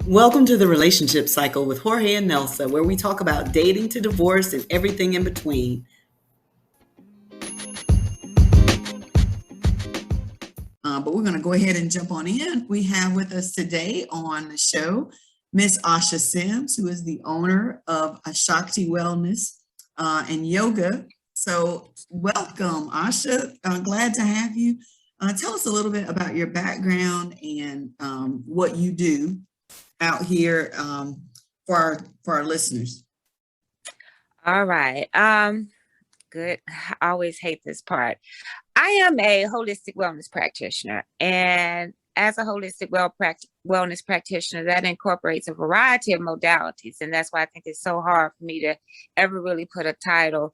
Welcome to the Relationship Cycle with Jorge and Nelsa, where we talk about dating to divorce and everything in between. But we're going to go ahead and jump on in. We have with us today on the show Miss Asha Sims, who is the owner of Shakti Wellness and Yoga. So welcome, Asha. Glad to have you. Tell us a little bit about your background and what you do out here for our listeners. All right. Good. I always hate this part. I am a holistic wellness practitioner, and as a holistic wellness practitioner, that incorporates a variety of modalities, and that's why I think it's so hard for me to ever really put a title.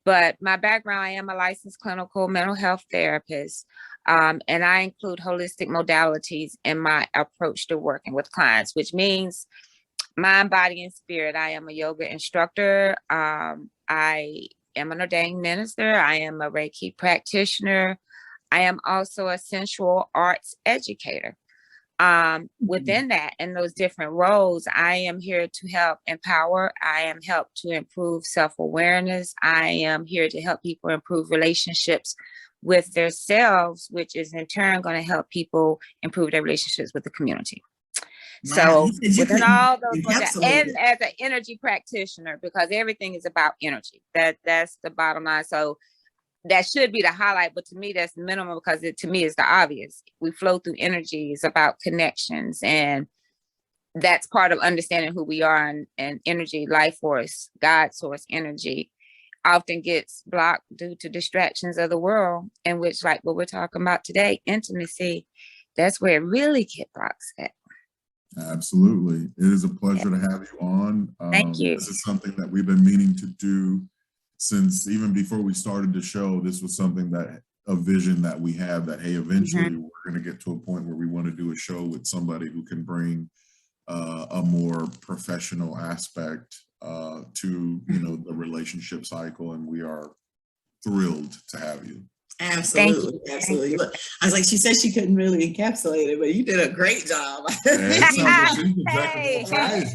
But my background, I am a licensed clinical mental health therapist, and I include holistic modalities in my approach to working with clients, which means mind, body, and spirit. I am a yoga instructor. I am an ordained minister. I am a Reiki practitioner. I am also a sensual arts educator. Within that, in those different roles, I am here to help empower. I am help to improve self-awareness. I am here to help people improve relationships with themselves, which is in turn going to help people improve their relationships with the community. Wow. So within all those, and as an energy practitioner, because everything is about energy. That's the bottom line. So that should be the highlight, but to me, that's minimal because to me, it's the obvious. We flow through energy. It's about connections, and that's part of understanding who we are. And energy, life force, God source energy, often gets blocked due to distractions of the world, in which, like what we're talking about today, intimacy, that's where it really gets blocked at. Absolutely. It is a pleasure to have you on. Thank you. This is something that we've been meaning to do since even before we started the show. This was something that a vision that we have that, hey, eventually we're going to get to a point where we want to do a show with somebody who can bring a more professional aspect to, the relationship cycle. And we are thrilled to have you. Absolutely. Absolutely. Look, I was like, she said she couldn't really encapsulate it, but you did a great job.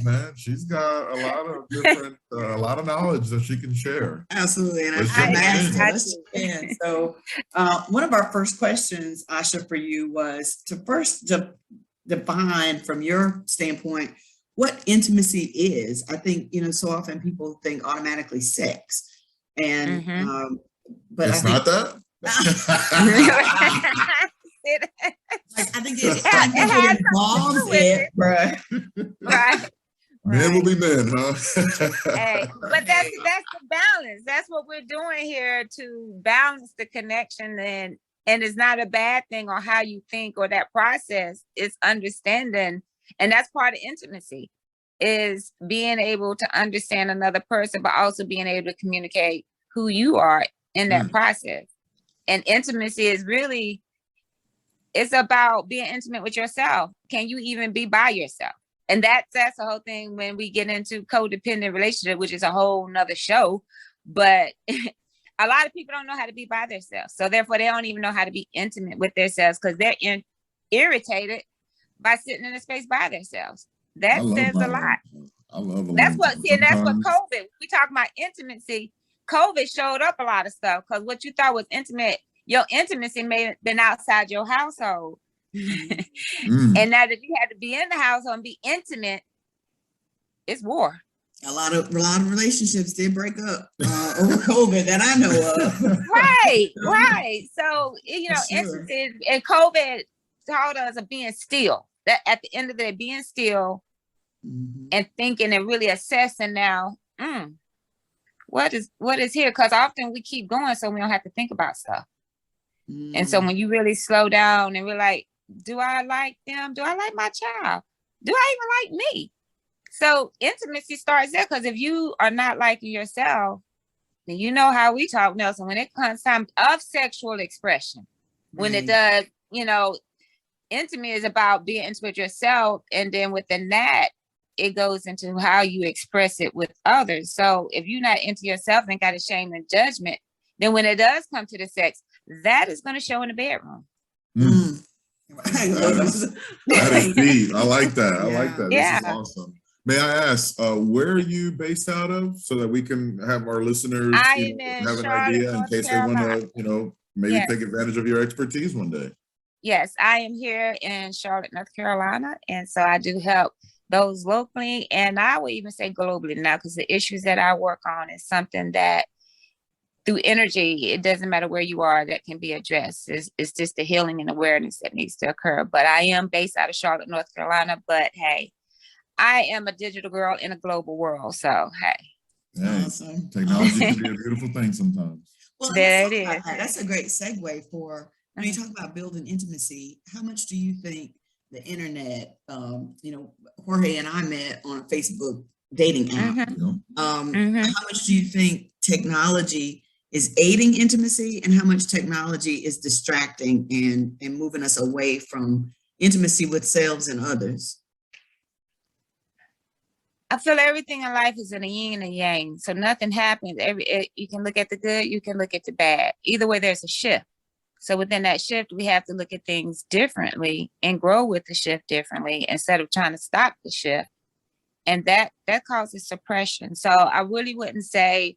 Man. She's got a lot of different, a lot of knowledge that she can share. Absolutely. And I'm asking. So one of our first questions, Asha, for you was to first define from your standpoint what intimacy is. I think, so often people think automatically sex. And but it's not that. I think it involves it, right? Men will be men, huh? But that's the balance. That's what we're doing here, to balance the connection, and it's not a bad thing or how you think or that process. It's understanding, and that's part of intimacy, is being able to understand another person, but also being able to communicate who you are in that process. And intimacy is really, it's about being intimate with yourself. Can you even be by yourself? And that's the whole thing when we get into codependent relationship, which is a whole nother show. But a lot of people don't know how to be by themselves. So therefore, they don't even know how to be intimate with themselves because they're irritated by sitting in a space by themselves. That says a lot. I love that's what COVID, we talk about intimacy. COVID showed up a lot of stuff, because what you thought was intimate, your intimacy may have been outside your household. And now that you had to be in the household and be intimate, it's war. A lot of relationships did break up over COVID that I know of. Right. So, instances, and COVID taught us of being still. That at the end of the day, being still and thinking and really assessing now, what is here? Because often we keep going so we don't have to think about stuff. And so when you really slow down and we're like, do I like them? Do I like my child? Do I even like me? So intimacy starts there, because if you are not liking yourself, then you know how we talk, Nelson, when it comes time of sexual expression, when it does, intimate is about being intimate with yourself. And then within that, it goes into how you express it with others. So if you're not into yourself and got a shame and judgment, then when it does come to the sex, that is going to show in the bedroom. That is deep. I like that. I like that. This is Yeah. awesome. May I ask, where are you based out of, so that we can have our listeners, I you am know, in have an Charlotte, idea in North case they want Carolina. to, you know, maybe Yes. take advantage of your expertise one day. Yes, I am here in Charlotte, North Carolina. And so I do help those locally, and I would even say globally now, because the issues that I work on is something that through energy, it doesn't matter where you are, that can be addressed. It's just the healing and awareness that needs to occur. But I am based out of Charlotte, North Carolina. But hey, I am a digital girl in a global world. So hey. Hey, Awesome. technology can be a beautiful thing sometimes. Well, There let's it talk about is. that. That's a great segue for when you talk about building intimacy. How much do you think the internet, Jorge and I met on a Facebook dating app. Mhm. You know? How much do you think technology is aiding intimacy, and how much technology is distracting and moving us away from intimacy with selves and others? I feel everything in life is in a yin and a yang. So nothing happens. You can look at the good, you can look at the bad. Either way, there's a shift. So within that shift, we have to look at things differently and grow with the shift differently instead of trying to stop the shift. And that causes suppression. So I really wouldn't say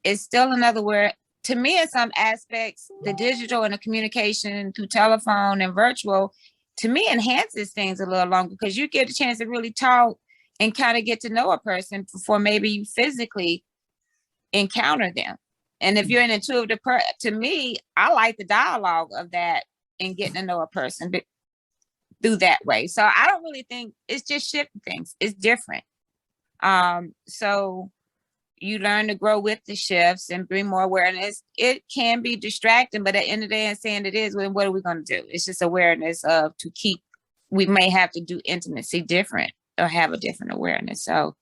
it's still another word. To me, in some aspects, the digital and the communication through telephone and virtual, to me, enhances things a little longer, because you get a chance to really talk and kind of get to know a person before maybe you physically encounter them. And if you're an intuitive person, to me, I like the dialogue of that and getting to know a person through that way. So I don't really think it's just shifting things. It's different. So you learn to grow with the shifts and bring more awareness. It can be distracting, but at the end of the day, and saying it is, well, what are we going to do? It's just awareness of we may have to do intimacy different or have a different awareness. So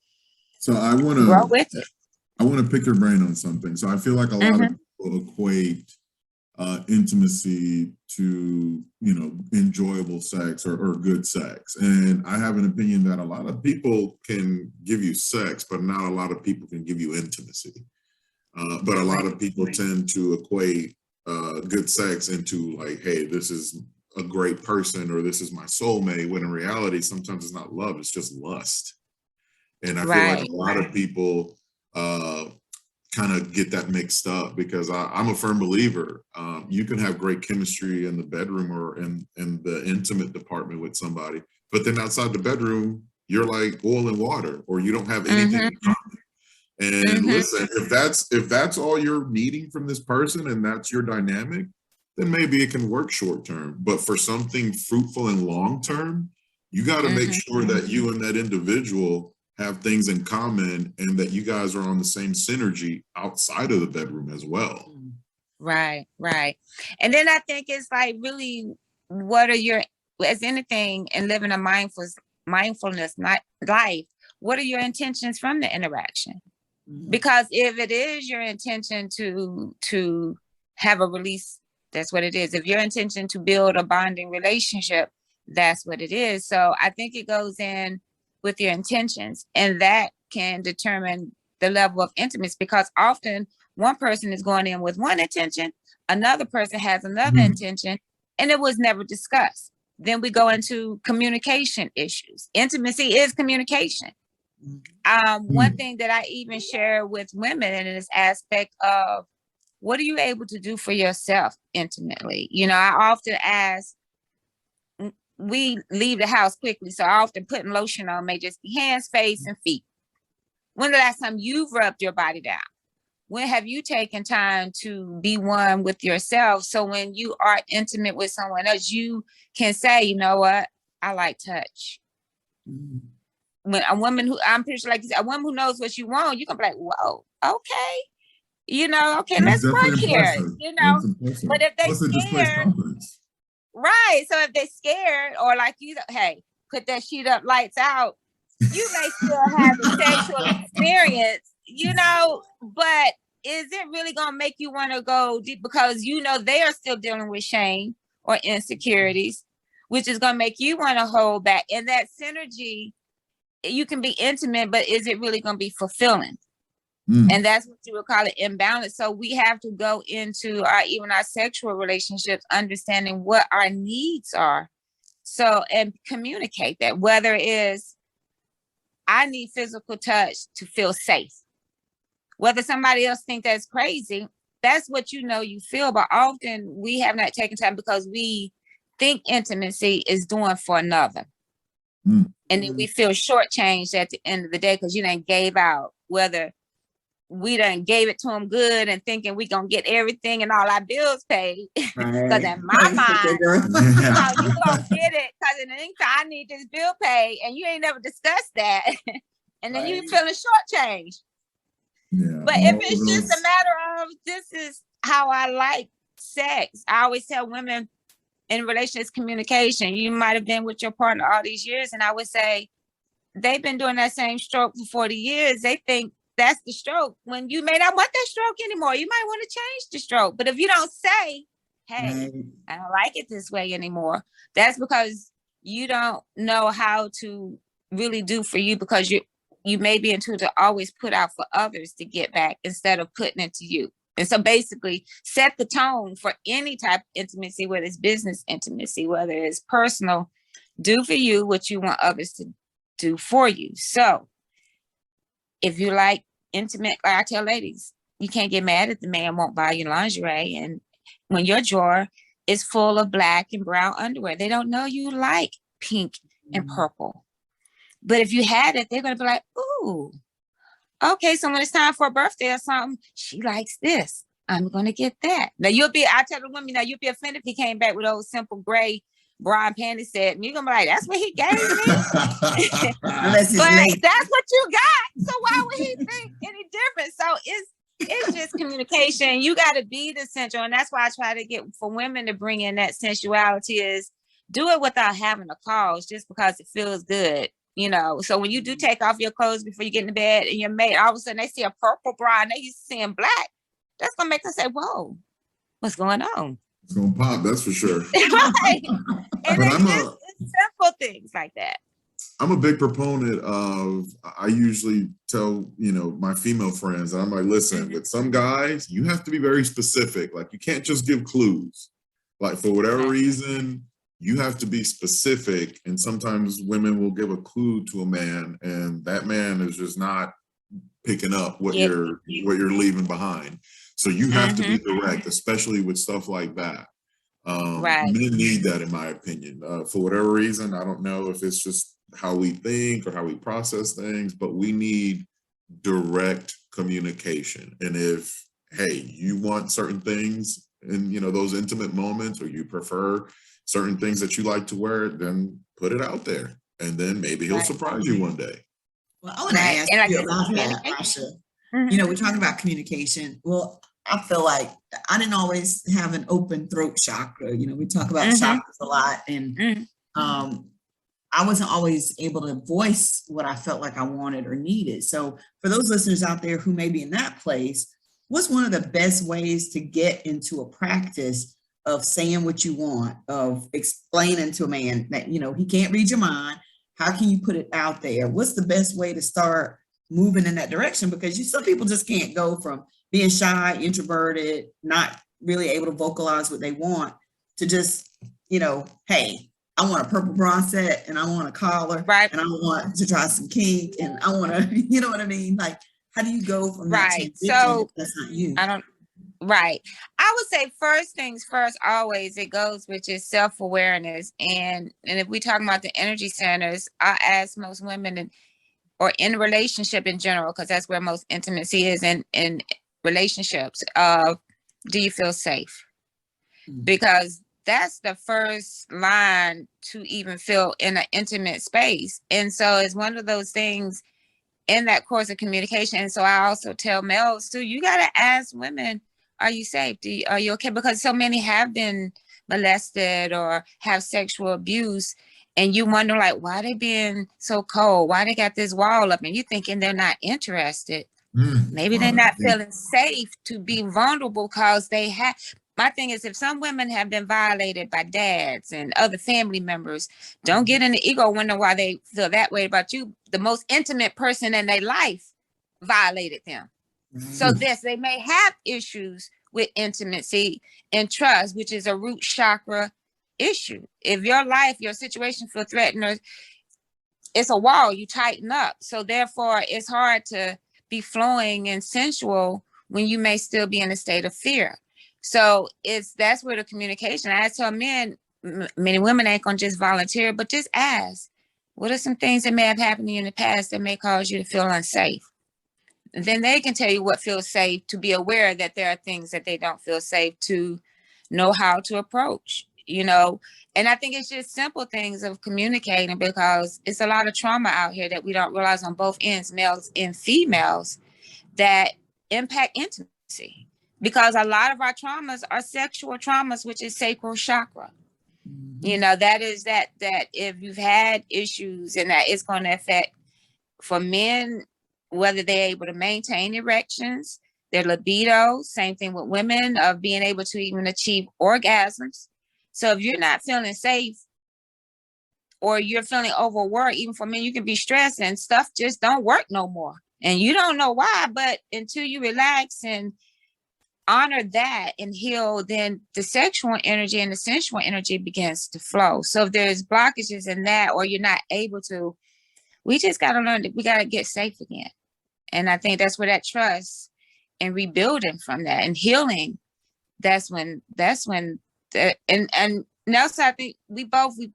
I want grow to with it. I want to pick your brain on something. So I feel like a lot of people equate intimacy to, you know, enjoyable sex or good sex. And I have an opinion that a lot of people can give you sex, but not a lot of people can give you intimacy. But a lot of people tend to equate good sex into like, hey, this is a great person, or this is my soulmate, when in reality, sometimes it's not love, it's just lust. And I feel like a lot of people kind of get that mixed up, because I'm a firm believer. You can have great chemistry in the bedroom or in the intimate department with somebody, but then outside the bedroom, you're like oil and water, or you don't have anything in common. And listen, if that's all you're needing from this person and that's your dynamic, then maybe it can work short term. But for something fruitful and long term, you got to make sure that you and that individual have things in common, and that you guys are on the same synergy outside of the bedroom as well. Right. And then I think it's like, really, what are your, as anything in living a mindfulness not life, what are your intentions from the interaction? Because if it is your intention to have a release, that's what it is. If your intention to build a bonding relationship, that's what it is. So I think it goes in with your intentions, and that can determine the level of intimacy, because often one person is going in with one intention, another person has another intention, and it was never discussed. Then we go into communication issues. Intimacy is communication. One thing that I even share with women in this aspect of, what are you able to do for yourself intimately? You know, I often ask, we leave the house quickly, so I often putting lotion on may just be hands, face, and feet. When the last time you've rubbed your body down? When have you taken time to be one with yourself? So when you are intimate with someone else, you can say, you know what, I like touch. When a woman who, I'm pretty sure, like a woman who knows what you want, you can be like, whoa, okay. You know, okay, let's work here. You know, but if they scared, right? So if they're scared, or like you, hey, put that sheet up, lights out, you may still have a sexual experience, you know, but is it really gonna make you want to go deep? Because you know they are still dealing with shame or insecurities, which is gonna make you want to hold back. And that synergy, you can be intimate, but is it really gonna be fulfilling? And that's what you would call an imbalance. So we have to go into even our sexual relationships, understanding what our needs are. So, and communicate that, whether it is, I need physical touch to feel safe. Whether somebody else think that's crazy, that's what you feel. But often we have not taken time because we think intimacy is doing for another. And then we feel shortchanged at the end of the day because you done gave out, whether we done gave it to them good and thinking we gonna get everything and all our bills paid. Because in my mind, you gonna get it because in the meantime, I need this bill paid and you ain't never discussed that. And then you feeling shortchanged. But if it's just a matter of, this is how I like sex. I always tell women in relationships, communication, you might have been with your partner all these years. And I would say, they've been doing that same stroke for 40 years. They think that's the stroke when you may not want that stroke anymore. You might want to change the stroke. But if you don't say, hey, I don't like it this way anymore, that's because you don't know how to really do for you, because you may be into to always put out for others to get back instead of putting it to you. And so basically set the tone for any type of intimacy, whether it's business intimacy, whether it's personal, do for you what you want others to do for you. So if you like intimate, like I tell ladies, you can't get mad if the man won't buy you lingerie. And when your drawer is full of black and brown underwear, they don't know you like pink and purple. But if you had it, they're going to be like, ooh, okay, so when it's time for a birthday or something, she likes this. I'm going to get that. Now I tell the women, you'll be offended if he came back with those simple gray bra and panty set. And you're going to be like, that's what he gave me. But that's what you got. So why would he think any different? So it's just communication. You got to be the central. And that's why I try to get for women to bring in that sensuality, is do it without having a cause, just because it feels good. So when you do take off your clothes before you get in the bed and your mate, all of a sudden they see a purple bra and they used to seeing black, that's going to make them say, whoa, what's going on? It's going to pop, that's for sure. Right. And it's simple things like that. I'm a big proponent of, I usually tell, my female friends, and I'm like, listen, with some guys, you have to be very specific. Like, you can't just give clues. Like, for whatever reason, you have to be specific. And sometimes women will give a clue to a man, and that man is just not picking up what you're leaving behind. So you have to be direct, especially with stuff like that. Men need that, in my opinion. For whatever reason, I don't know if it's just how we think or how we process things, but we need direct communication. And if, hey, you want certain things in, those intimate moments, or you prefer certain things that you like to wear, then put it out there. And then maybe he'll surprise you one day. Well, I want to ask you about that, Asha. We're talking about communication. Well, I feel like I didn't always have an open throat chakra. We talk about chakras a lot, and I wasn't always able to voice what I felt like I wanted or needed. So for those listeners out there who may be in that place, what's one of the best ways to get into a practice of saying what you want, of explaining to a man that, he can't read your mind? How can you put it out there? What's the best way to start moving in that direction? Because some people just can't go from being shy, introverted, not really able to vocalize what they want, to just, hey, I want a purple bra set, and I want a collar, and I want to try some kink, and I want to, you know what I mean? Like, how do you go from that transition? So that's not you. I would say first things first, always, it goes with just self-awareness. And if we talk about the energy centers, I ask most women or in relationship in general, because that's where most intimacy is in relationships, do you feel safe? Because that's the first line to even feel in an intimate space. And so it's one of those things in that course of communication. And so I also tell males too, you got to ask women, are you safe? Are you okay? Because so many have been molested or have sexual abuse, and you wonder, like, why they being so cold? Why they got this wall up? And you thinking they're not interested. Maybe they're not feeling safe to be vulnerable because they have. My thing is, if some women have been violated by dads and other family members, don't get in the ego, wonder why they feel that way about you. The most intimate person in their life violated them. So this, they may have issues with intimacy and trust, which is a root chakra issue. If your life, your situation feel threatened, or it's a wall, you tighten up. So therefore, it's hard to be flowing and sensual when you may still be in a state of fear. So that's where the communication. I tell men, many women ain't gonna just volunteer, but just ask, what are some things that may have happened to you in the past that may cause you to feel unsafe? And then they can tell you what feels safe, to be aware that there are things that they don't feel safe, to know how to approach, And I think it's just simple things of communicating, because it's a lot of trauma out here that we don't realize on both ends, males and females, that impact intimacy. Because a lot of our traumas are sexual traumas, which is sacral chakra. That is that if you've had issues, and that it's going to affect, for men, whether they're able to maintain erections, their libido, same thing with women, of being able to even achieve orgasms. So if you're not feeling safe, or you're feeling overworked, even for men, you can be stressed and stuff just don't work no more. And you don't know why, but until you relax and honor that and heal, then the sexual energy and the sensual energy begins to flow. So if there's blockages in that, or you're not able to, we just got to learn that we got to get safe again. And I think that's where that trust and rebuilding from that and healing, that's when and Nelsa, I think we've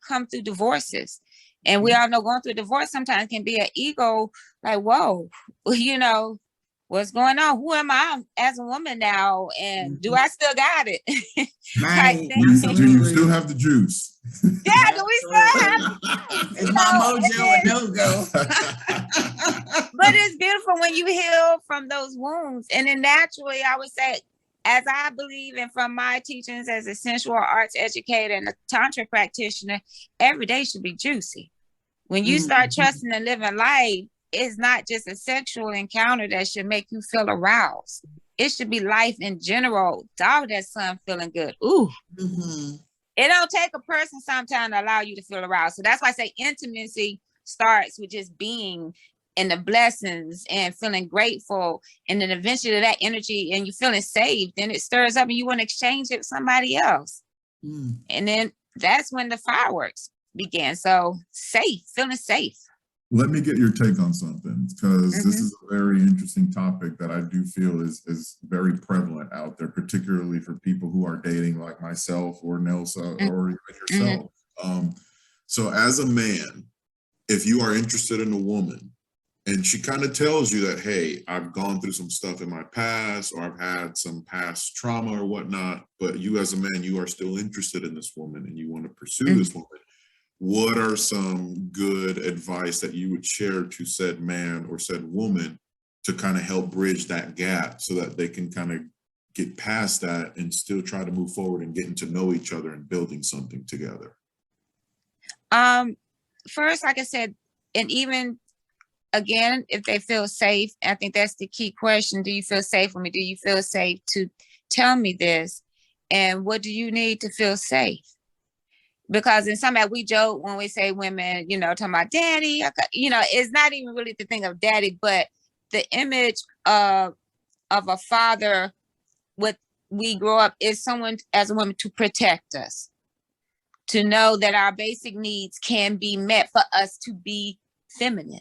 come through divorces, and we all know going through a divorce sometimes can be an ego, like, whoa, what's going on? Who am I as a woman now? And do I still got it? Right. Do you still have the juice? Yeah, do we still have it? Is my mojo a no-go? But it's beautiful when you heal from those wounds. And then naturally, I would say, as I believe, and from my teachings as a sensual arts educator and a tantra practitioner, every day should be juicy. When you start trusting and living life, it's not just a sexual encounter that should make you feel aroused. It should be life in general. Dog, that sun feeling good. Ooh. It don't take a person sometimes to allow you to feel aroused. So that's why I say intimacy starts with just being, and the blessings and feeling grateful. And then eventually that energy, and you feeling safe, then it stirs up and you want to exchange it with somebody else. And then that's when the fireworks begin. So safe, feeling safe. Let me get your take on something, because this is a very interesting topic that I do feel is very prevalent out there, particularly for people who are dating like myself or Nelsa or even yourself. So as a man, if you are interested in a woman and she kind of tells you that, hey, I've gone through some stuff in my past, or I've had some past trauma or whatnot, but you as a man, you are still interested in this woman and you want to pursue this woman, what are some good advice that you would share to said man or said woman to kind of help bridge that gap, so that they can kind of get past that and still try to move forward and getting to know each other and building something together? First, like I said, and even again, if they feel safe, I think that's the key question. Do you feel safe with me? Do you feel safe to tell me this? And what do you need to feel safe? Because in some way we joke when we say women, talking about daddy, it's not even really the thing of daddy, but the image of a father, what we grow up is someone as a woman to protect us, to know that our basic needs can be met for us to be feminine.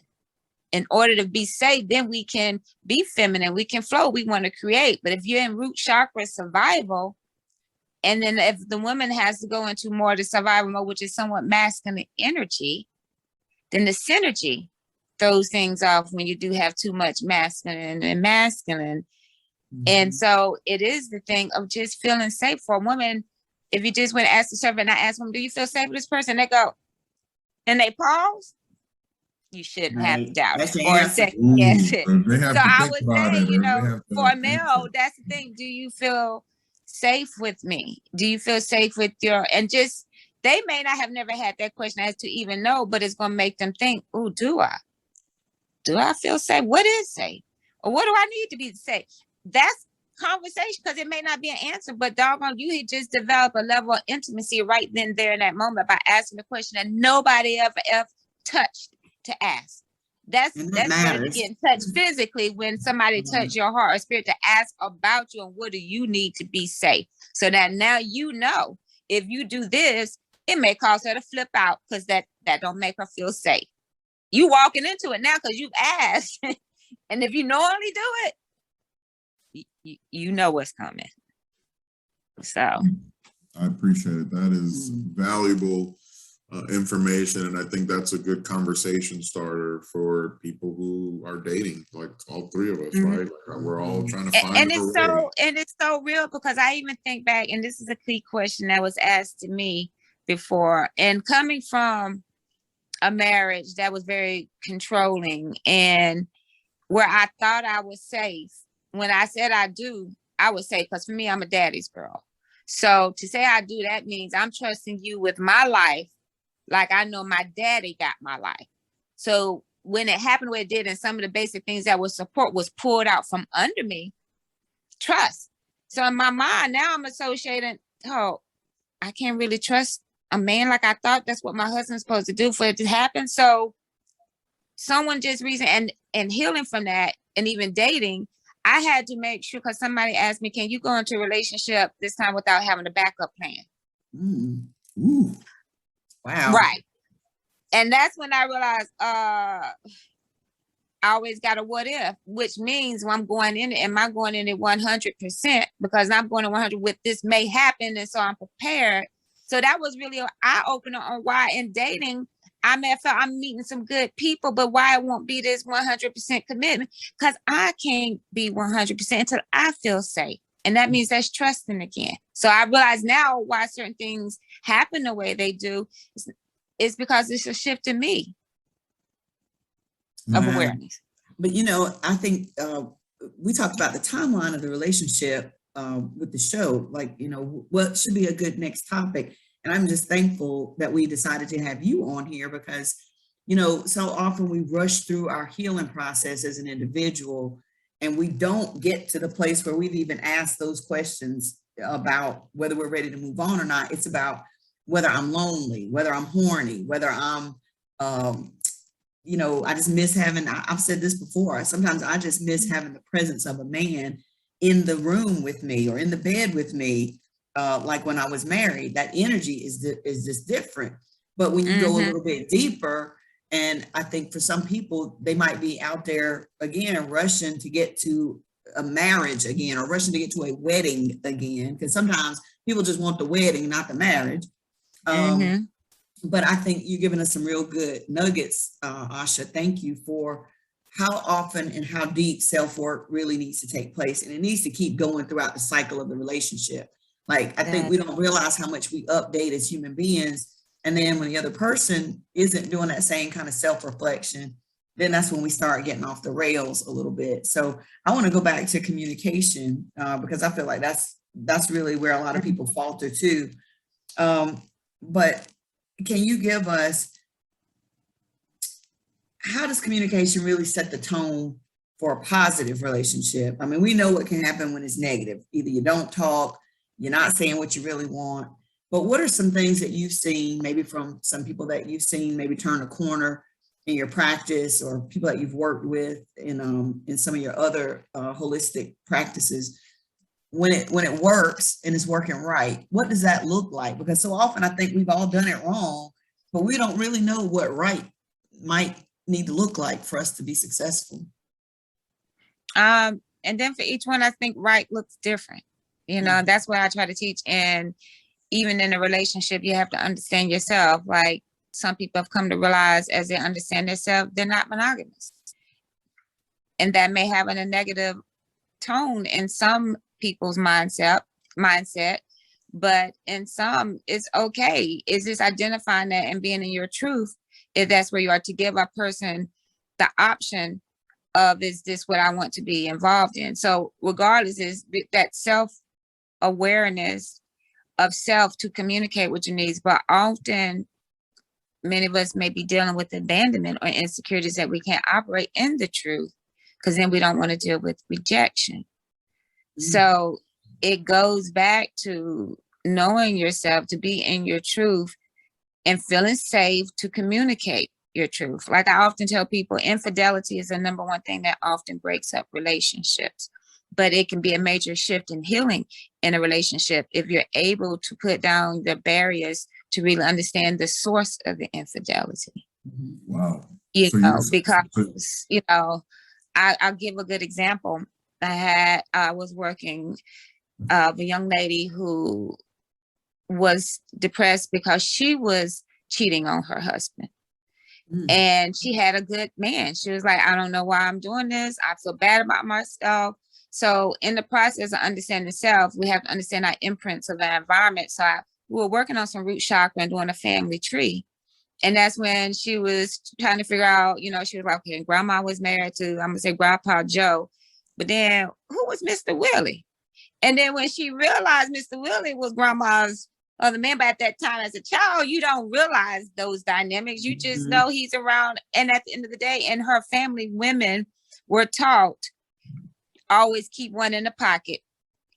In order to be safe, then we can be feminine, we can flow, we want to create. But if you're in root chakra survival, and then if the woman has to go into more the survival mode, which is somewhat masculine energy, then the synergy throws things off when you do have too much masculine and masculine. And so it is the thing of just feeling safe for a woman. If you just went to ask the servant, and I ask them, do you feel safe with this person? They go, and they pause. You shouldn't have to doubt it or second guess it. So I would say, for a male, that's the thing. Do you feel safe with me? Do you feel safe with and just, they may not have never had that question as to even know, but it's going to make them think, oh, do I feel safe? What is safe? Or what do I need to be safe? That's conversation, because it may not be an answer, but doggone, you had just developed a level of intimacy right then, there in that moment by asking the question that nobody ever touched to ask. That's And that better to matters. get in touch physically when somebody touch your heart or spirit to ask about you and what do you need to be safe. So that now you know if you do this, it may cause her to flip out because that don't make her feel safe. You walking into it now because you've asked. And if you normally do it, you know what's coming. So I appreciate it. That is valuable information, and I think that's a good conversation starter for people who are dating, like all three of us, right? Like we're all trying to find and our it's way. it's so real because I even think back, and this is a key question that was asked to me before, and coming from a marriage that was very controlling and where I thought I was safe. When I said I do, I would say, because for me, I'm a daddy's girl. So to say I do, that means I'm trusting you with my life like I know my daddy got my life. So when it happened where it did, and some of the basic things that was support was pulled out from under me, trust. So in my mind, now I'm associating, oh, I can't really trust a man like I thought that's what my husband's supposed to do for it to happen. So someone just recently, and healing from that, and even dating, I had to make sure, because somebody asked me, can you go into a relationship this time without having a backup plan? Ooh. Wow. Right. And that's when I realized I always got a what if, which means when I'm going in it, am I going in it 100%? Because I'm going to 100 with this may happen, and so I'm prepared. So that was really an eye-opener on why in dating, I may have felt I'm meeting some good people, but why it won't be this 100% commitment, because I can't be 100% until I feel safe. And that means that's trusting again. So I realize now why certain things happen the way they do. It's because it's a shift in me of awareness. But I think we talked about the timeline of the relationship with the show, like, what should be a good next topic. And I'm just thankful that we decided to have you on here because, so often we rush through our healing process as an individual and we don't get to the place where we've even asked those questions about whether we're ready to move on or not. It's about whether I'm lonely, whether I'm horny, whether I'm, I just miss having, I've said this before, sometimes I just miss having the presence of a man in the room with me or in the bed with me. Like when I was married, that energy is just different. But when you go a little bit deeper, and I think for some people, they might be out there again, rushing to get to a marriage again, or rushing to get to a wedding again, because sometimes people just want the wedding, not the marriage. But I think you're giving us some real good nuggets, Asha. Thank you for how often and how deep self-work really needs to take place. And it needs to keep going throughout the cycle of the relationship. Like, I think we don't realize how much we update as human beings. And then when the other person isn't doing that same kind of self-reflection, then that's when we start getting off the rails a little bit. So I want to go back to communication because I feel like that's really where a lot of people falter too. But can you give us, how does communication really set the tone for a positive relationship? I mean, we know what can happen when it's negative. Either you don't talk, you're not saying what you really want. But what are some things that you've seen, maybe from some people that you've seen maybe turn a corner in your practice, or people that you've worked with in some of your other holistic practices? When it works and it's working right, what does that look like? Because so often I think we've all done it wrong, but we don't really know what right might need to look like for us to be successful. And then for each one, I think right looks different. That's what I try to teach. And even in a relationship, you have to understand yourself. Like, some people have come to realize as they understand themselves, they're not monogamous. And that may have a negative tone in some people's mindset, but in some it's okay. It's just identifying that and being in your truth, if that's where you are, to give a person the option of, is this what I want to be involved in? So regardless, is that self-awareness of self to communicate what you need. But often many of us may be dealing with abandonment or insecurities that we can't operate in the truth, because then we don't want to deal with rejection. So it goes back to knowing yourself, to be in your truth and feeling safe to communicate. your truth. Like I often tell people, infidelity is the number one thing that often breaks up relationships, but it can be a major shift in healing in a relationship if you're able to put down the barriers to really understand the source of the infidelity. Wow. Because I'll give a good example. I was working with a young lady who was depressed because she was cheating on her husband. And she had a good man. She was like, I don't know why I'm doing this. I feel bad about myself. So in the process of understanding self, we have to understand our imprints of the environment. So we were working on some root chakra and doing a family tree. And that's when she was trying to figure out, she was like, okay, grandma was married to, I'm going to say Grandpa Joe. But then who was Mr. Willie? And then when she realized Mr. Willie was grandma's other man, but at that time as a child, you don't realize those dynamics. You just know he's around. And at the end of the day, in her family, women were taught, always keep one in the pocket.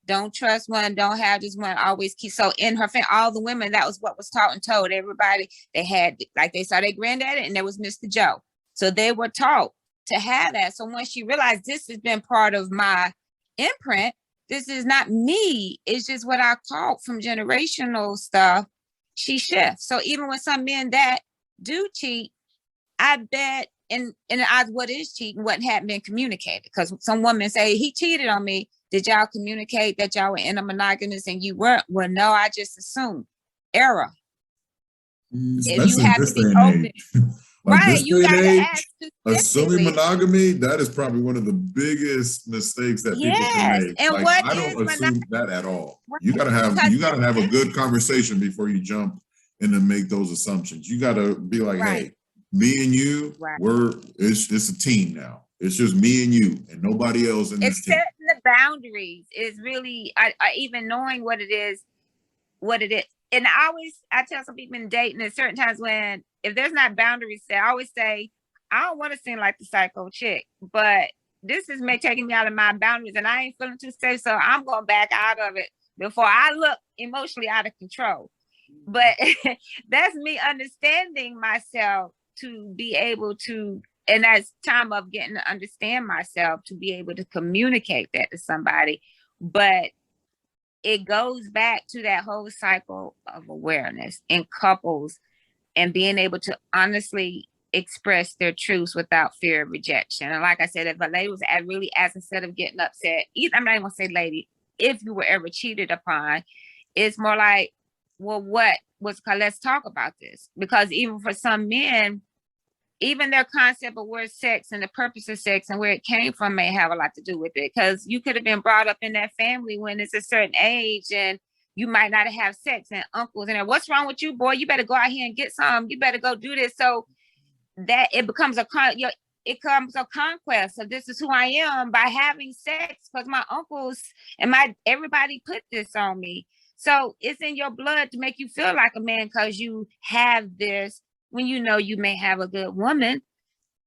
Don't trust one, don't have just one, always keep. So in her family, all the women, that was what was taught and told. Everybody, they had, like they saw their granddaddy and there was Mr. Joe. So they were taught to have that. So when she realized this has been part of my imprint, this is not me, it's just what I caught from generational stuff, she shifts. So even with some men that do cheat, I bet in the odds what is cheating, what hadn't been communicated. Because some women say, he cheated on me. Did y'all communicate that y'all were in a monogamous and you weren't? Well, no, I just assumed. Error. If you have to be open. Like right, this you day and gotta ask assuming monogamy, that is probably one of the biggest mistakes that people can make. And like, what I don't assume that at all. Right. You gotta have a good conversation before you jump in and make those assumptions. You gotta be like, hey, me and you, it's a team now. It's just me and you and nobody else in this team. It's setting the boundaries is really, I even knowing what it is. And I tell some people in dating at certain times when, if there's not boundaries set, I always say, I don't want to seem like the psycho chick, but this is taking me out of my boundaries and I ain't feeling too safe. So I'm going back out of it before I look emotionally out of control. But that's me understanding myself to be able to, and that's time of getting to understand myself to be able to communicate that to somebody. But it goes back to that whole cycle of awareness in couples and being able to honestly express their truths without fear of rejection. And like I said, if a lady was really asking, instead of getting upset, I'm not even gonna say lady, if you were ever cheated upon, it's more like, well, let's talk about this. Because even for some men, even their concept of where sex and the purpose of sex and where it came from may have a lot to do with it. Because you could have been brought up in that family when it's a certain age and you might not have sex, and uncles and what's wrong with you, boy? You better go out here and get some. You better go do this. So that it becomes a conquest of this is who I am by having sex, because my uncles and everybody put this on me. So it's in your blood to make you feel like a man because you have this when you know you may have a good woman,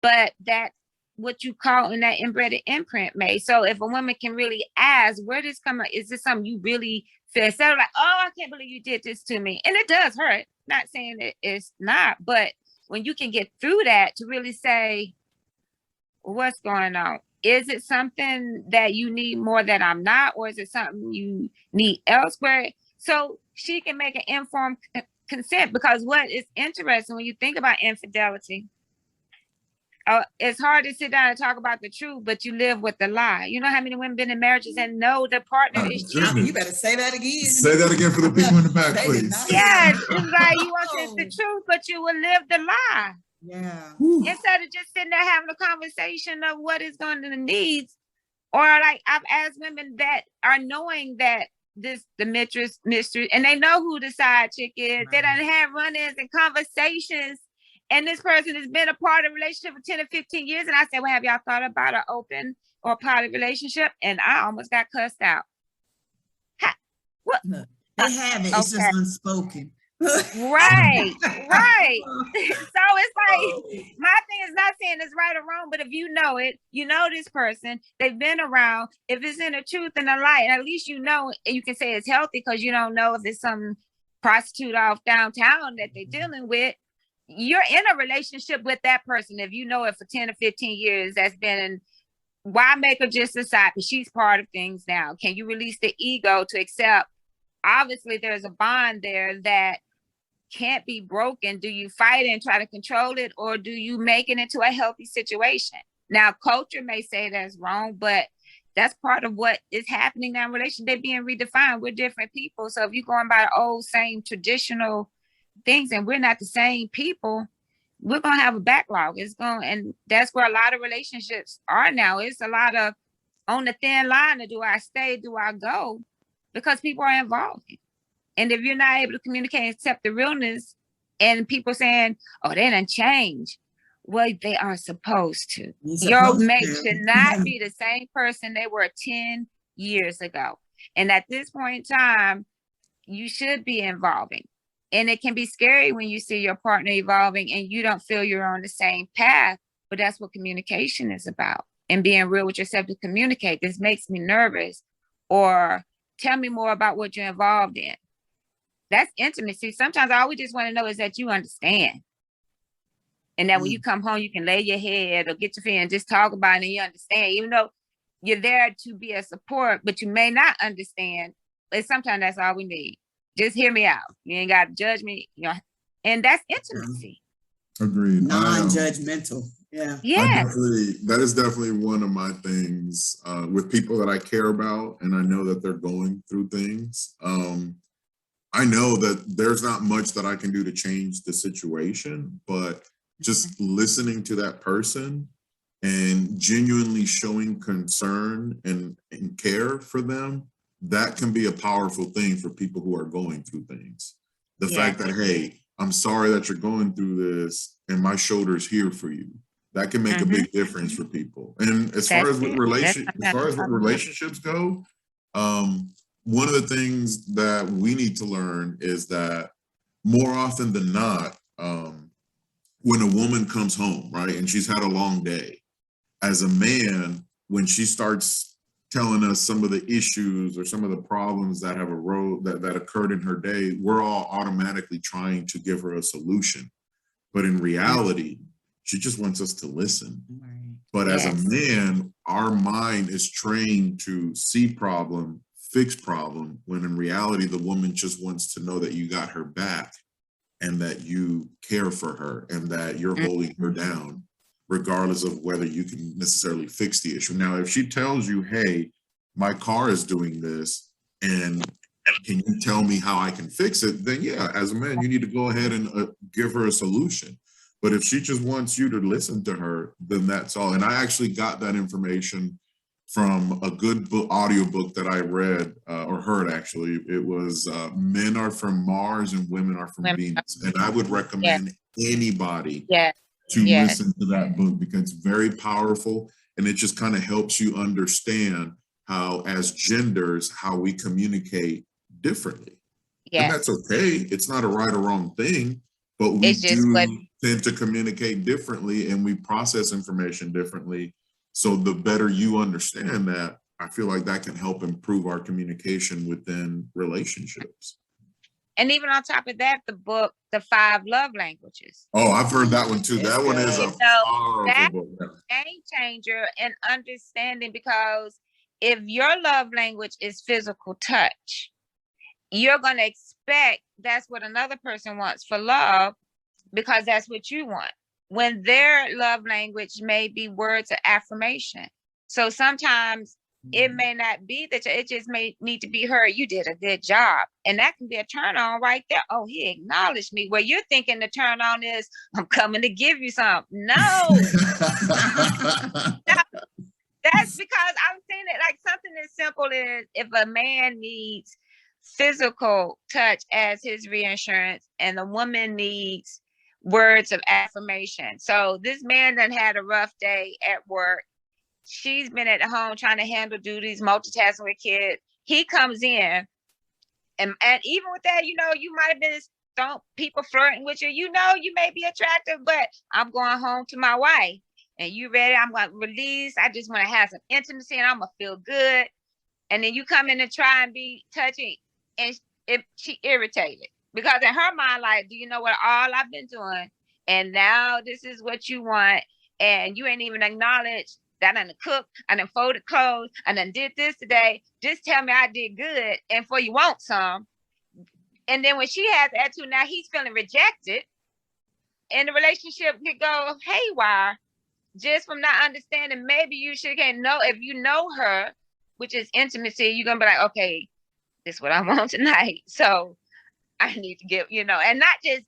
but that what you call in that inbred imprint made. So if a woman can really ask, where this come from? Is this something you really feel? Instead of like, oh, I can't believe you did this to me. And it does hurt. Not saying it's not, but when you can get through that to really say, what's going on? Is it something that you need more that I'm not, or is it something you need elsewhere? So she can make an informed consent, because what is interesting when you think about infidelity, it's hard to sit down and talk about the truth, but you live with the lie. You know how many women been in marriages and know the partner is cheating? You better say that again. Say that again for the people in the back, please. Yeah, it's like you want the truth, but you will live the lie. Yeah. Instead of just sitting there having a conversation of what is going to the needs, or like I've asked women that are knowing that the mistress, and they know who the side chick is. Right. They done have run-ins and conversations, and this person has been a part of a relationship for 10 or 15 years. And I said, well, have y'all thought about an open or poly relationship? And I almost got cussed out. What? They have it. It's just unspoken. Right. So it's like, my thing is not saying it's right or wrong, but if you know it, you know this person, they've been around. If it's in the truth and the light, at least you know, and you can say it's healthy, because you don't know if it's some prostitute off downtown that they're dealing with. you're in a relationship with that person. If you know it for 10 or 15 years, that's been, why make her just decide? Because she's part of things now. Can you release the ego to accept? Obviously, there's a bond there that can't be broken. Do you fight and try to control it, or do you make it into a healthy situation? Now, culture may say that's wrong, but that's part of what is happening now in relation. They're being redefined. We're different people. So if you're going by the old, same traditional things and we're not the same people, we're going to have a backlog. And that's where a lot of relationships are now. It's a lot of on the thin line of, do I stay, do I go? Because people are involved. And if you're not able to communicate and accept the realness, and people saying, oh, they done change. Well, they are supposed to. Your mate should not be the same person they were 10 years ago. And at this point in time, you should be evolving. And it can be scary when you see your partner evolving and you don't feel you're on the same path, but that's what communication is about. And being real with yourself to communicate. This makes me nervous. Or tell me more about what you're involved in. That's intimacy. Sometimes all we just want to know is that you understand. And that when you come home, you can lay your head or get your feet and just talk about it and you understand. Even though you're there to be a support, but you may not understand. But sometimes that's all we need. Just hear me out. You ain't got to judge me. You know, and that's intimacy. Agreed. Non-judgmental. Yeah. Yeah. That is definitely one of my things with people that I care about, and I know that they're going through things. I know that there's not much that I can do to change the situation, but just listening to that person and genuinely showing concern and care for them, that can be a powerful thing for people who are going through things. The fact that, hey, I'm sorry that you're going through this and my shoulder's here for you. That can make a big difference for people. And as far as what relationships go, one of the things that we need to learn is that more often than not, when a woman comes home, right, and she's had a long day, as a man, when she starts telling us some of the issues or some of the problems that have that occurred in her day, we're all automatically trying to give her a solution. But in reality, she just wants us to listen. But as a man, our mind is trained to see problem, fix problem, when in reality, the woman just wants to know that you got her back and that you care for her and that you're holding her down, regardless of whether you can necessarily fix the issue. Now, if she tells you, hey, my car is doing this, and can you tell me how I can fix it? Then yeah, as a man, you need to go ahead and give her a solution. But if she just wants you to listen to her, then that's all. And I actually got that information from a good book, audiobook that I read or heard, actually. It was Men Are From Mars and Women Are From Venus. And I would recommend anybody to listen to that book because it's very powerful. And it just kind of helps you understand how, as genders, how we communicate differently. And that's okay. It's not a right or wrong thing, but we tend to communicate differently and we process information differently. So the better you understand that, I feel like that can help improve our communication within relationships. And even on top of that, the book, The 5 Love Languages. Oh, I've heard that one too. That one is a powerful book. Game changer in understanding, because if your love language is physical touch, you're going to expect that's what another person wants for love because that's what you want. When their love language may be words of affirmation. So sometimes it may not be that, it just may need to be heard, you did a good job. And that can be a turn on right there. Oh, he acknowledged me. Where you're thinking the turn on is, I'm coming to give you something. No. That's because I'm saying it like something as simple as if a man needs physical touch as his reinsurance and the woman needs words of affirmation. So this man done had a rough day at work. She's been at home trying to handle duties, multitasking with kids. He comes in and even with that, you know, you might have been people flirting with you. You know, you may be attractive, but I'm going home to my wife. And you ready? I'm going to release. I just want to have some intimacy and I'm going to feel good. And then you come in and try and be touching and she irritated. Because in her mind, like, do you know what all I've been doing and now this is what you want, and you ain't even acknowledged that I done cooked, I done folded clothes, I done did this today. Just tell me I did good, and for you want some. And then when she has attitude, now he's feeling rejected, and the relationship could go haywire just from not understanding. Maybe you should know, if you know her, which is intimacy, you're gonna be like, okay, this is what I want tonight. So I need to get, and not just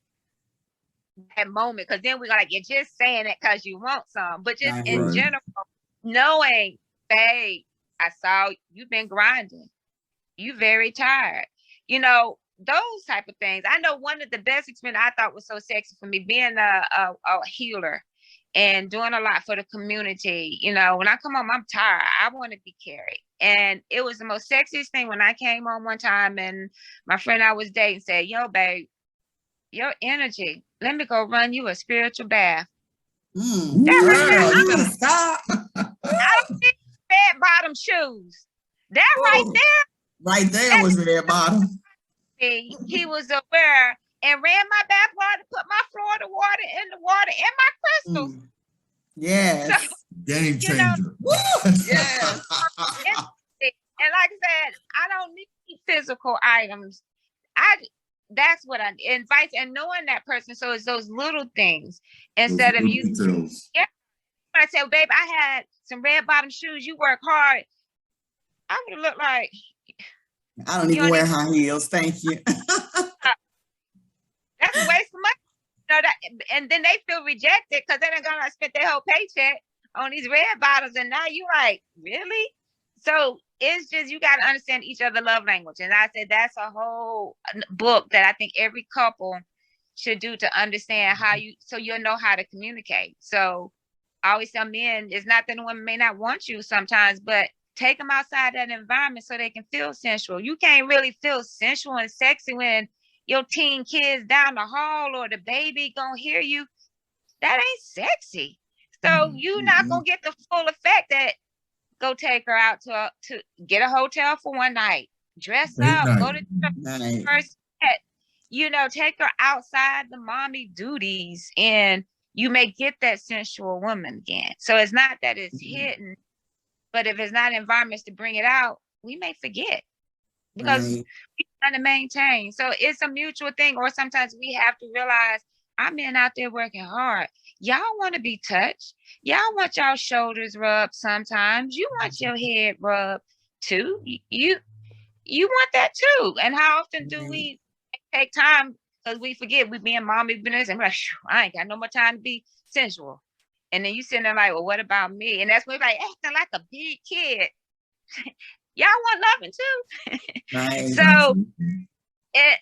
that moment, because then we're like, you're just saying it because you want some, but just in general, knowing, babe, I saw you've been grinding. You very tired. Those type of things. I know one of the best experience I thought was so sexy for me, being a healer and doing a lot for the community. When I come home, I'm tired. I want to be carried. And it was the most sexiest thing when I came home one time and my friend I was dating said, yo, babe, your energy, let me go run you a spiritual bath. Girl, you better stop. I don't need red bottom shoes. That right there was red bottom. He was aware and ran my bath water, put my Florida water in the water and my crystals. Yes. So, game changer. Yes. And like I said, I don't need physical items. That's what I invite, and knowing that person. So it's those little things instead of you. Details. Yeah. When I said, babe, I had some red bottom shoes. You work hard. I would have looked like, I don't even wear high heels. Thank you. That's a waste of money. And then they feel rejected because they're gonna spend their whole paycheck on these red bottoms, and now you like, really? So it's just, you got to understand each other love language. And I said that's a whole book that I think every couple should do to understand so you'll know how to communicate. So I always tell men, it's not that the women may not want you sometimes, but take them outside that environment so they can feel sensual. You can't really feel sensual and sexy when your teen kids down the hall or the baby gonna hear you. That ain't sexy. So you're not gonna get the full effect that go take her out to get a hotel for one night, dress up, go to the first set, take her outside the mommy duties, and you may get that sensual woman again. So it's not that it's hidden, but if it's not environments to bring it out, we may forget because we're trying to maintain. So it's a mutual thing, or sometimes we have to realize our men out there working hard. Y'all want to be touched. Y'all want y'all shoulders rubbed sometimes. You want your head rubbed too. You want that too. And how often do we take time, because we forget we being mommy business and we're like, I ain't got no more time to be sensual. And then you sitting there like, well, what about me? And that's when we're like acting like a big kid. Y'all want loving too. So,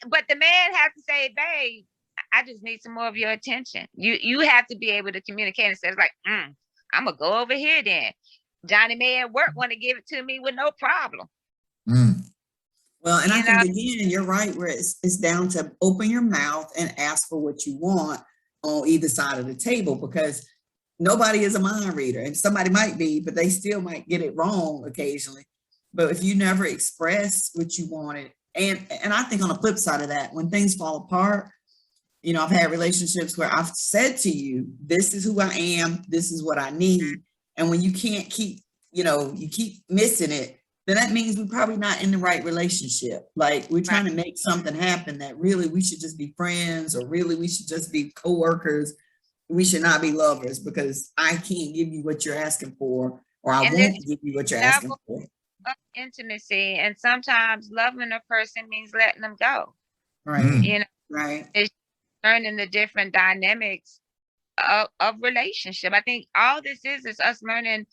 but the man has to say, babe, I just need some more of your attention. You have to be able to communicate and say, it's like, I'm gonna go over here then. Johnny may at work want to give it to me with no problem. Well, and I think again, you're right, where it's down to open your mouth and ask for what you want on either side of the table, because nobody is a mind reader, and somebody might be, but they still might get it wrong occasionally. But if you never express what you wanted, and I think on the flip side of that, when things fall apart, I've had relationships where I've said to you, this is who I am, this is what I need. And when you can't keep, you keep missing it, then that means we're probably not in the right relationship. Like we're trying to make something happen that really we should just be friends, or really we should just be co-workers. We should not be lovers, because I can't give you what you're asking for, or I won't give you what you're asking for. Intimacy, and sometimes loving a person means letting them go. Right. It's learning the different dynamics of relationship. I think all this is us learning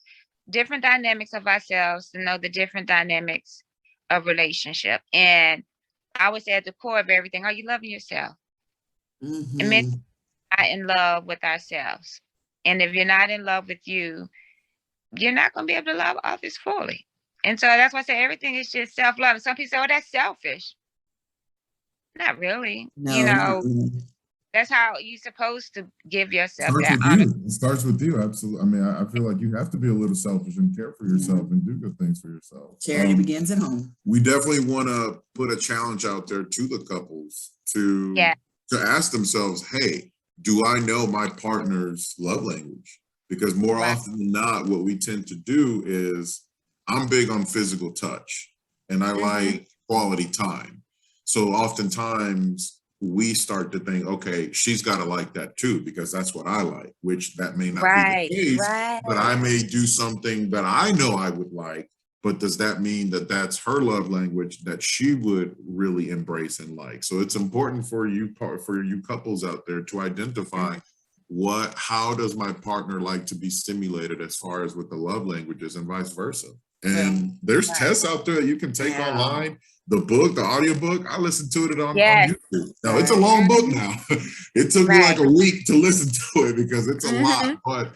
different dynamics of ourselves, to know the different dynamics of relationship. And I would say at the core of everything, are you loving yourself? And men are not in love with ourselves. And if you're not in love with you, you're not going to be able to love others fully. And so that's why I say everything is just self-love. And some people say, oh, that's selfish. Not really. No, that's how you're supposed to give yourself that honor. It starts with you. Absolutely. I mean, I feel like you have to be a little selfish and care for yourself and do good things for yourself. Charity begins at home. We definitely want to put a challenge out there to the couples to ask themselves, hey, do I know my partner's love language? Because more often than not, what we tend to do is, I'm big on physical touch and I like quality time. So oftentimes we start to think, okay, she's got to like that too, because that's what I like, which that may not be the case, but I may do something that I know I would like. But does that mean that that's her love language that she would really embrace and like? So it's important for you couples out there to identify how does my partner like to be stimulated as far as with the love languages and vice versa. And there's tests out there that you can take online. The book, the audiobook, I listened to it on YouTube. Now it's a long book now. It took me like a week to listen to it because it's a lot, but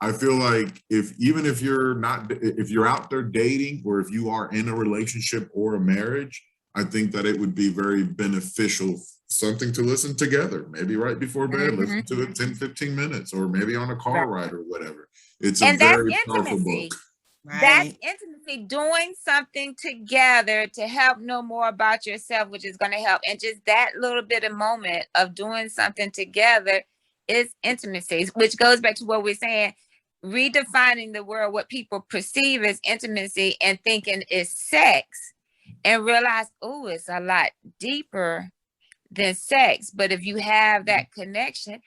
I feel like if you're out there dating, or if you are in a relationship or a marriage, I think that it would be very beneficial, something to listen together, maybe right before bed, listen to it 10, 15 minutes, or maybe on a car ride or whatever. It's a very powerful book. That's intimacy, doing something together to help know more about yourself, which is going to help. And just that little bit of moment of doing something together is intimacy, which goes back to what we're saying, redefining the word, what people perceive as intimacy and thinking is sex, and realize, oh, it's a lot deeper than sex. But if you have that connection,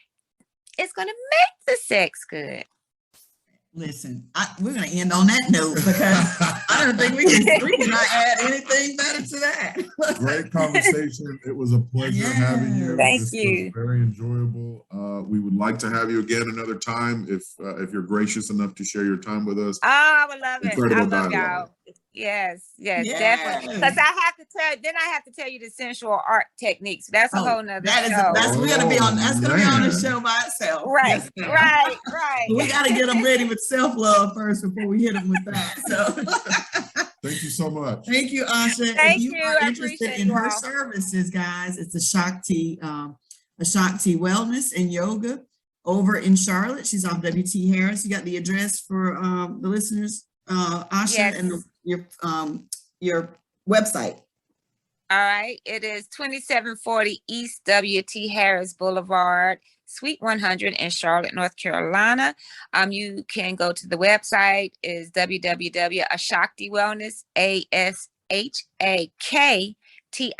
it's going to make the sex good. Listen, we're going to end on that note because I don't think we cannot add anything better to that. Great conversation. It was a pleasure having you. Thank you. Was very enjoyable. We would like to have you again another time if you're gracious enough to share your time with us. Oh, I would love it. Incredible I love dialogue. y'all. Yes, definitely. Because I have to tell you the sensual art techniques. That's a whole nother show. We're gonna be on. That's gonna be on the show by itself. Right, right. We got to get them ready with self-love first before we hit them with that. So, thank you so much. Thank you, Asha. Thank if you you. are interested in her services, guys, it's a Shakti Wellness and Yoga over in Charlotte. She's off W.T. Harris. You got the address for the listeners, Asha, and your website. All right. It is 2740 East W.T. Harris Boulevard, Suite 100 in Charlotte, North Carolina. You can go to the website is www.ashakti wellness, ASHAKTI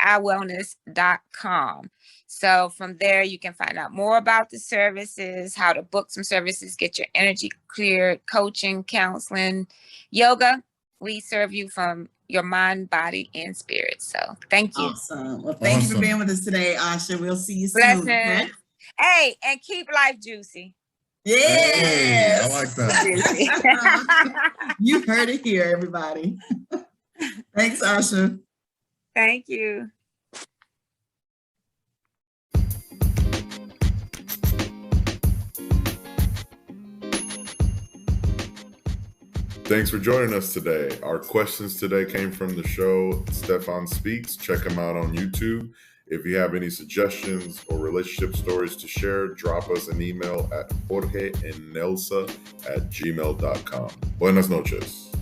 wellness.com. So from there, you can find out more about the services, how to book some services, get your energy cleared, coaching, counseling, yoga. We serve you from your mind, body, and spirit. So thank you. Awesome. Well, thank you for being with us today, Asha. We'll see you soon. Blessings. Okay? Hey, and keep life juicy. Yes. Hey, I like that. You heard it here, everybody. Thanks, Asha. Thank you. Thanks for joining us today. Our questions today came from the show Stefan Speaks. Check him out on YouTube. If you have any suggestions or relationship stories to share, drop us an email at RCJorge&Nelsa@gmail.com. Buenas noches.